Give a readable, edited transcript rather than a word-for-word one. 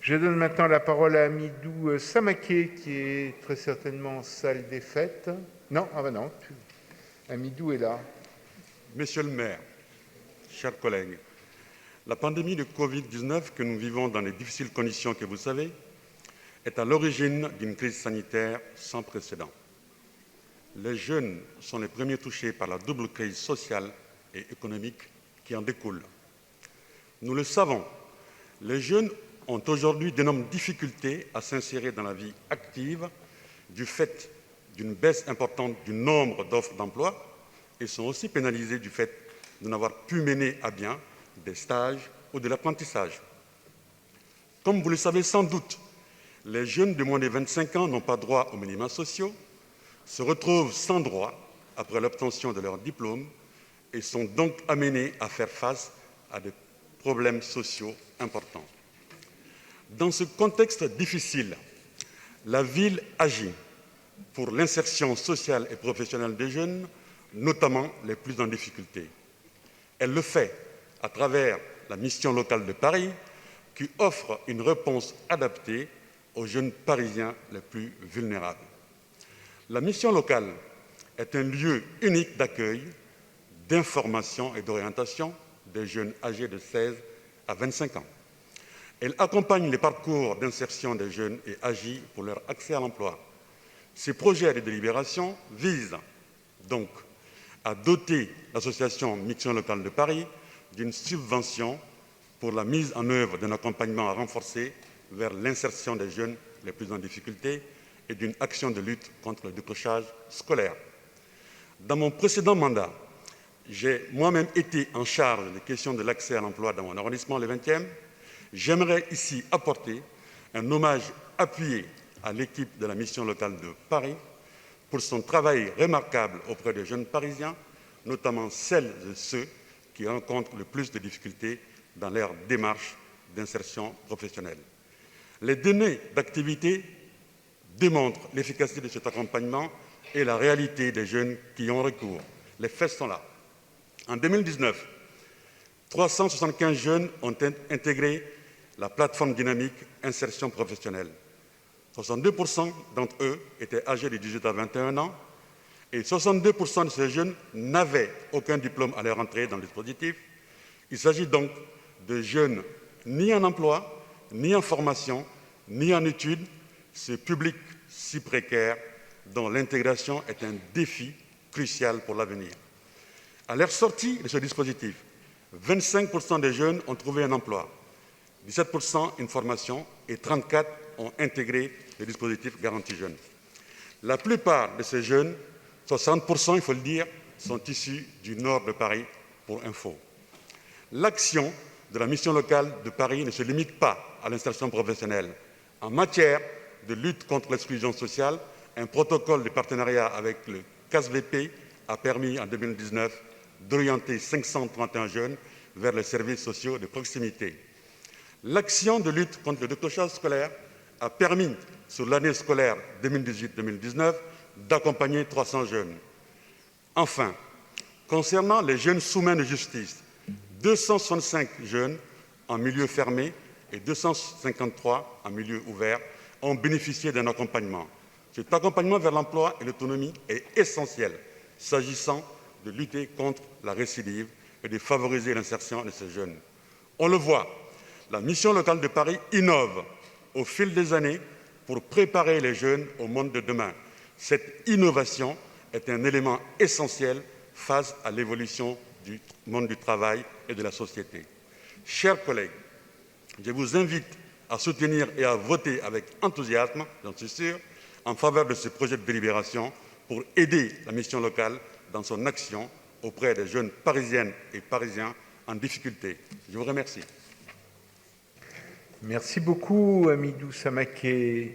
Je donne maintenant la parole à Amidou Samaké, qui est très certainement en salle des fêtes. Non, ah ben non, Amidou est là. Monsieur le maire, chers collègues, la pandémie de Covid-19 que nous vivons dans les difficiles conditions que vous savez est à l'origine d'une crise sanitaire sans précédent. Les jeunes sont les premiers touchés par la double crise sociale et économique qui en découle. Nous le savons, les jeunes ont aujourd'hui d'énormes difficultés à s'insérer dans la vie active du fait d'une baisse importante du nombre d'offres d'emploi et sont aussi pénalisés du fait de n'avoir pu mener à bien des stages ou de l'apprentissage. Comme vous le savez sans doute, les jeunes de moins de 25 ans n'ont pas droit aux minima sociaux, se retrouvent sans droit après l'obtention de leur diplôme et sont donc amenés à faire face à des problèmes sociaux importants. Dans ce contexte difficile, la ville agit pour l'insertion sociale et professionnelle des jeunes, notamment les plus en difficulté. Elle le fait à travers la mission locale de Paris, qui offre une réponse adaptée aux jeunes parisiens les plus vulnérables. La mission locale est un lieu unique d'accueil, d'information et d'orientation des jeunes âgés de 16 à 25 ans. Elle accompagne les parcours d'insertion des jeunes et agit pour leur accès à l'emploi. Ces projets de délibération visent donc à doter l'association Mission locale de Paris d'une subvention pour la mise en œuvre d'un accompagnement renforcé vers l'insertion des jeunes les plus en difficulté et d'une action de lutte contre le décrochage scolaire. Dans mon précédent mandat, j'ai moi-même été en charge des questions de l'accès à l'emploi dans mon arrondissement, le 20e. J'aimerais ici apporter un hommage appuyé à l'équipe de la mission locale de Paris pour son travail remarquable auprès des jeunes parisiens, notamment celles et ceux qui rencontrent le plus de difficultés dans leur démarche d'insertion professionnelle. Les données d'activité démontrent l'efficacité de cet accompagnement et la réalité des jeunes qui y ont recours. Les faits sont là. En 2019, 375 jeunes ont intégré la plateforme dynamique insertion professionnelle. 62% d'entre eux étaient âgés de 18 à 21 ans et 62% de ces jeunes n'avaient aucun diplôme à leur entrée dans le dispositif. Il s'agit donc de jeunes ni en emploi, ni en formation, ni en études, ce public si précaire dont l'intégration est un défi crucial pour l'avenir. À leur sortie de ce dispositif, 25% des jeunes ont trouvé un emploi, 17% une formation et 34% ont intégré le dispositif Garantie Jeunes. La plupart de ces jeunes, 60% il faut le dire, sont issus du nord de Paris, pour info. L'action de la mission locale de Paris ne se limite pas à l'insertion professionnelle. En matière de lutte contre l'exclusion sociale, un protocole de partenariat avec le CASVP a permis en 2019 d'orienter 531 jeunes vers les services sociaux de proximité. L'action de lutte contre le décrochage scolaire a permis, sur l'année scolaire 2018-2019, d'accompagner 300 jeunes. Enfin, concernant les jeunes sous main de justice, 265 jeunes en milieu fermé et 253 en milieu ouvert ont bénéficié d'un accompagnement. Cet accompagnement vers l'emploi et l'autonomie est essentiel s'agissant de lutter contre la récidive et de favoriser l'insertion de ces jeunes. On le voit, la mission locale de Paris innove au fil des années pour préparer les jeunes au monde de demain. Cette innovation est un élément essentiel face à l'évolution du monde du travail et de la société. Chers collègues, je vous invite à soutenir et à voter avec enthousiasme, j'en suis sûr, en faveur de ce projet de délibération pour aider la mission locale dans son action auprès des jeunes parisiennes et parisiens en difficulté. Je vous remercie. Merci beaucoup, Amidou Samaké.